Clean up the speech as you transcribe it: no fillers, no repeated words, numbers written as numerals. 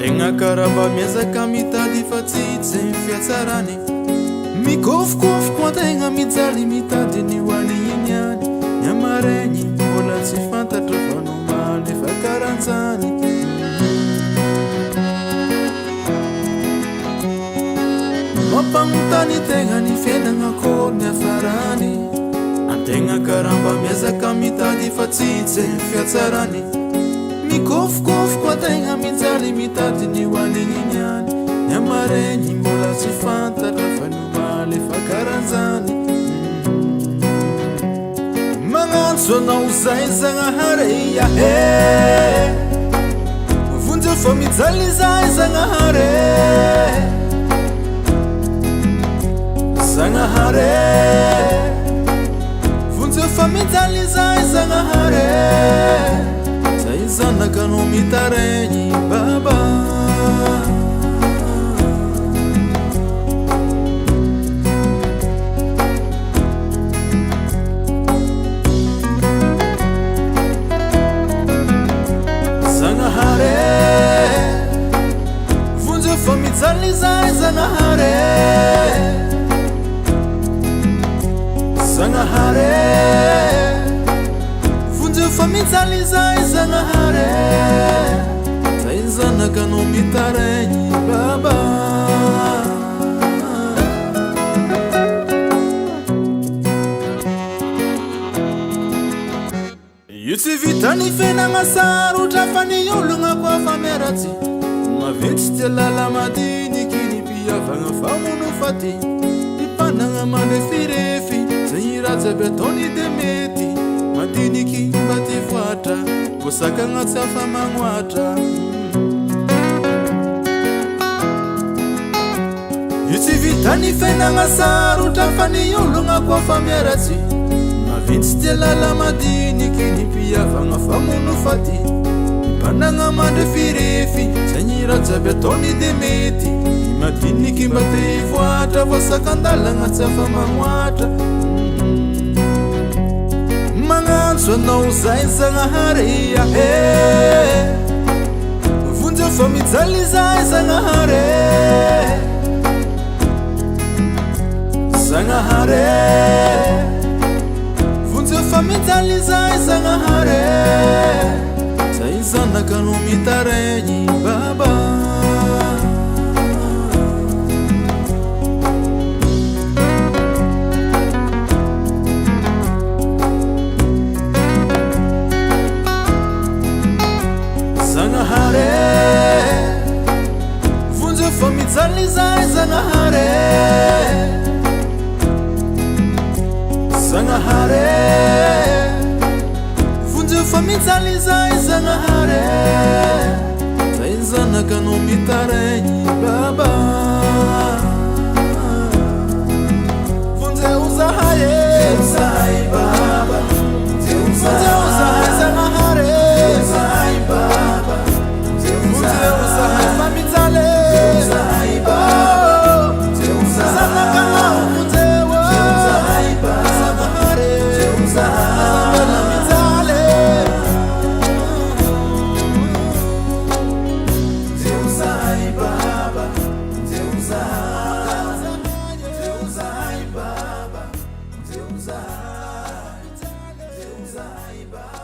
Tegna karamba miezaka mitady fa tsy zay fiatsarany. Mikofokofoko antegna mijaly mitady ny hoany iny any. Ny amaregny mbola tsy fantatra fa nomaly fa karanjany. Mampanontany tegna ny fiainagna akory ny hafarany. Antegna karamba miezaka mitady fa tsy zay fiatsarany. Mikofokofoko antegna mijaly mitady ny hoany iny any. Ny amaregny mbola tsy fantatra fa nomaly fa karanjany. Magnantso anao zay Zagnahary ahe, vonjy fa mijaly zay Zagnahary. Zagnahary vonjy fa mijaly zay Zagnahary. Zay zanakanao mitaregny baba. Zagnahary vonjy fa mijaly zay Zagnahary. Zagnahary vonjy fa mijaly zay Zagnahary. Zay zanakanao mitaregny baba. Io tsy vitany fiainagna sarotra fa ny ologna koa fa miaratsy. Maventy tsy tia lala madiniky ny mpiavagna famono faty. Mpanagna manefirefy zay raha jiaby ataony de mety. Madiniky mba ty voatra bosakagna tsy afa magnoatra. Io tsy vitany fiainagna sarotra fa ny ologna koa fa miaratsy. Maventy tsy tia lala madiniky ny mpiavagna famono faty. Mpanagna mandrefirefy zay ny raha jiaby ataony de mety. Madiniky mba ty voatra vosakandalagna tsy afa magnoatra. Magnantso anao zay Zagnahary ahe, vonjy fa mijaly zay Zagnahary. Zagnahary vonjy fa mijaly zay Zagnahary. Zay zanakanao mitaregny baba. Zagnahary vonjy fa mijaly zay Zagnahary. Zagnahary vonjy fa mijaly zay Zagnahary. Zay zanakanao mitaregny baba. Vonjy uzahay uzahay baba. Vonjy uzahay Zagnahary. Uzahay baba. Vonjy uzahay fa mijaly. Uzahay baba. Zanakanao vonjy uzahay baba. Zagnahary zanakanao mijaly. Uzahay baba. Uzahay baba. Uzahay baba.